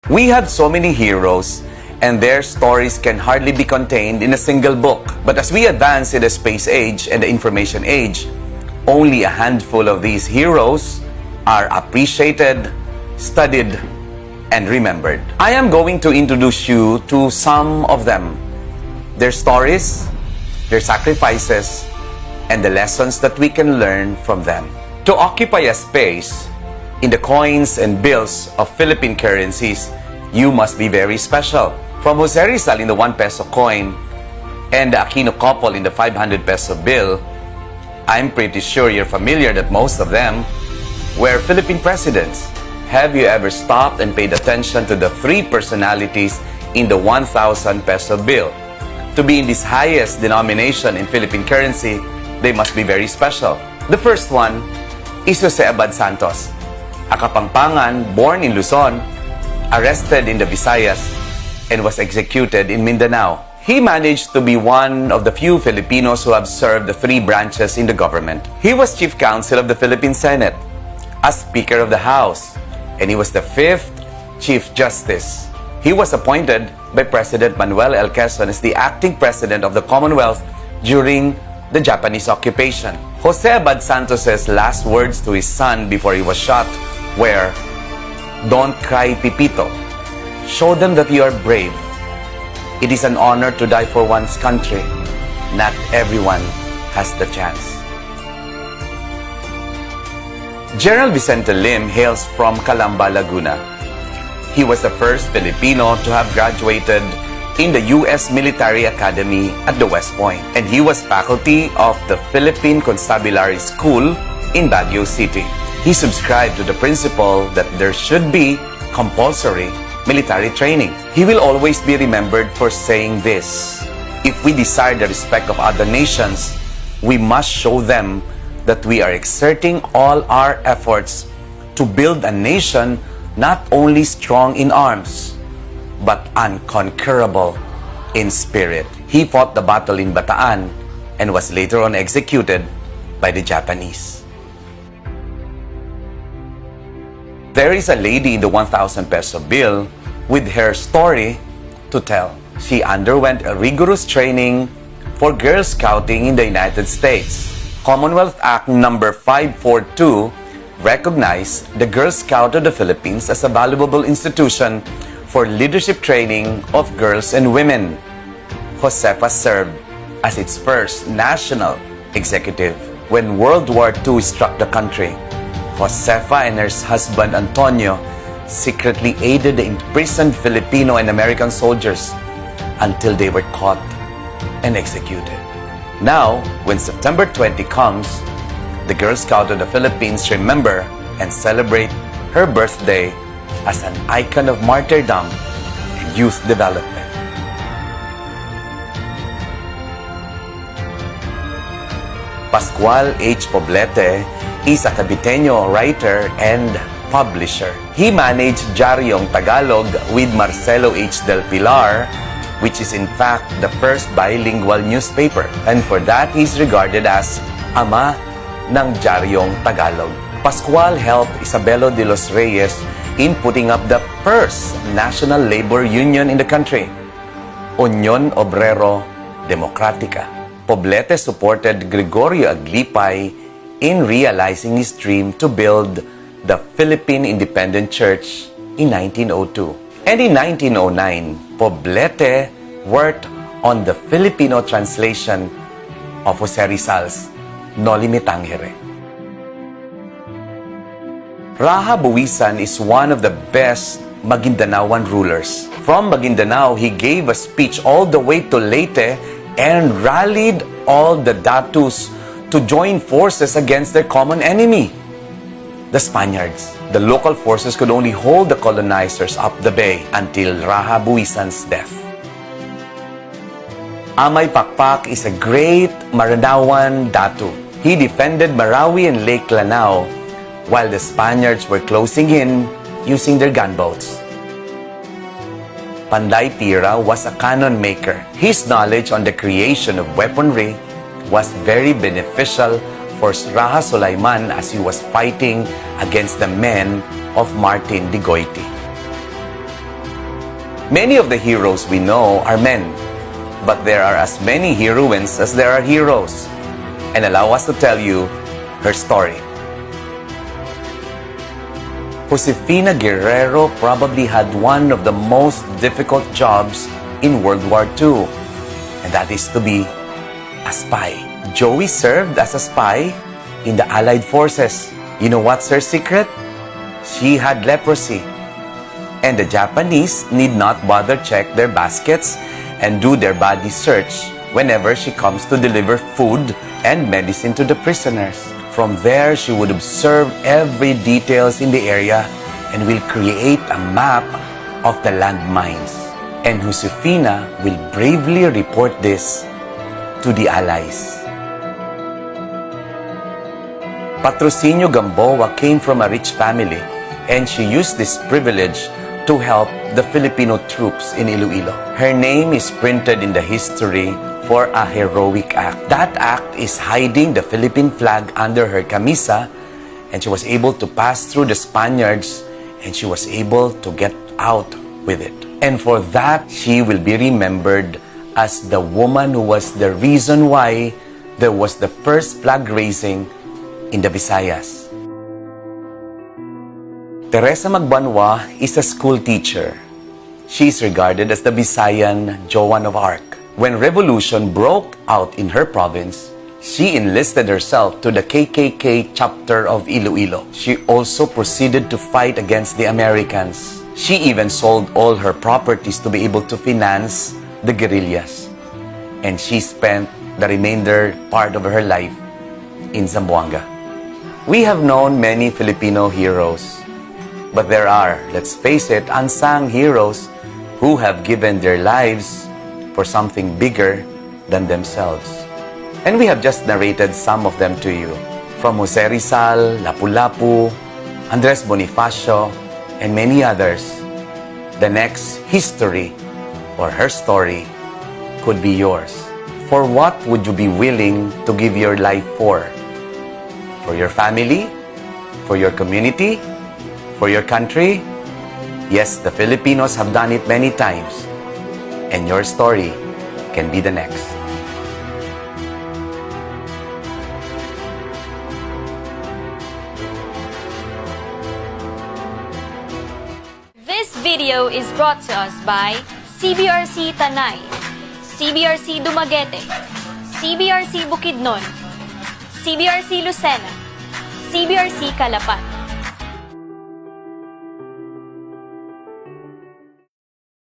We have so many heroes, and their stories can hardly be contained in a single book. But as we advance in the space age and the information age, only a handful of these heroes are appreciated, studied, and remembered. I am going to introduce you to some of them, their stories, their sacrifices, and the lessons that we can learn from them. To occupy a space in the coins and bills of Philippine currencies, you must be very special. From Jose Rizal in the 1 peso coin and the Aquino couple in the 500 peso bill, I'm pretty sure you're familiar that most of them were Philippine presidents. Have you ever stopped and paid attention to the 3 personalities in the 1,000 peso bill? To be in this highest denomination in Philippine currency, they must be very special. The first one is Jose Abad Santos, a Kapampangan born in Luzon, arrested in the Visayas, and was executed in Mindanao. He managed to be one of the few Filipinos who have served the 3 branches in the government. He was Chief Counsel of the Philippine Senate, a Speaker of the House, and he was the 5th Chief Justice. He was appointed by President Manuel L. Quezon as the acting president of the Commonwealth during the Japanese occupation. Jose Abad Santos's last words to his son before he was shot were, "Don't cry, Pipito. Show them that you are brave. It is an honor to die for one's country. Not everyone has the chance." General Vicente Lim hails from Calamba, Laguna. He was the first Filipino to have graduated in the U.S. Military Academy at the West Point, and he was faculty of the Philippine Constabulary School in Baguio City. He subscribed to the principle that there should be compulsory military training. He will always be remembered for saying this: if we desire the respect of other nations, we must show them that we are exerting all our efforts to build a nation not only strong in arms, but unconquerable in spirit. He fought the battle in Bataan and was later on executed by the Japanese. There is a lady in the 1,000 peso bill with her story to tell. She underwent a rigorous training for Girl Scouting in the United States. Commonwealth Act number 542 recognized the Girl Scout of the Philippines as a valuable institution for leadership training of girls and women. Josefa served as its first national executive. When World War II struck the country, Josefa and her husband Antonio secretly aided the imprisoned Filipino and American soldiers until they were caught and executed. Now, when September 20 comes, the Girl Scout of the Philippines remember and celebrate her birthday as an icon of martyrdom and youth development. Pascual H. Poblete is a Caviteño writer and publisher. He managed Diaryong Tagalog with Marcelo H. Del Pilar, which is in fact the first bilingual newspaper. And for that, he's regarded as ama ng Diaryong Tagalog. Pascual helped Isabelo de los Reyes in putting up the first national labor union in the country, Unión Obrero Democrática. Poblete supported Gregorio Aglipay in realizing his dream to build the Philippine Independent Church in 1902. And in 1909, Poblete worked on the Filipino translation of Jose Rizal's Noli Me Tangere. Raha Buwisan is one of the best Maguindanaoan rulers. From Maguindanao, he gave a speech all the way to Leyte and rallied all the Datus to join forces against their common enemy, the Spaniards. The local forces could only hold the colonizers up the bay until Raha Buwisan's death. Amay Pakpak is a great Maranaoan Datu. He defended Marawi and Lake Lanao while the Spaniards were closing in using their gunboats. Panday Tira was a cannon maker. His knowledge on the creation of weaponry was very beneficial for Raha Sulaiman as he was fighting against the men of Martin de Goiti. Many of the heroes we know are men, but there are as many heroines as there are heroes. And allow us to tell you her story. Josefina Guerrero probably had one of the most difficult jobs in World War II, and that is to be a spy. Joey served as a spy in the Allied forces. You know what's her secret? She had leprosy. And the Japanese need not bother check their baskets and do their body search whenever she comes to deliver food and medicine to the prisoners. From there, she would observe every details in the area and will create a map of the landmines. And Josefina will bravely report this to the Allies. Patrocinio Gamboa came from a rich family, and she used this privilege to help the Filipino troops in Iloilo. Her name is printed in the history for a heroic act. That act is hiding the Philippine flag under her camisa, and she was able to pass through the Spaniards, and she was able to get out with it. And for that, she will be remembered as the woman who was the reason why there was the first flag raising in the Visayas. Teresa Magbanwa is a school teacher. She is regarded as the Visayan Joan of Arc. When revolution broke out in her province, she enlisted herself to the KKK chapter of Iloilo. She also proceeded to fight against the Americans. She even sold all her properties to be able to finance the guerrillas. And she spent the remainder part of her life in Zamboanga. We have known many Filipino heroes, but there are, let's face it, unsung heroes who have given their lives for something bigger than themselves. And we have just narrated some of them to you, from Jose Rizal, Lapu-Lapu, Andres Bonifacio, and many others. The next history or her story could be yours. For what would you be willing to give your life for? For your family? For your community? For your country? Yes, the Filipinos have done it many times, and your story can be the next. This video is brought to us by CBRC Tanay, CBRC Dumaguete, CBRC Bukidnon, CBRC Lucena, CBRC Calapan.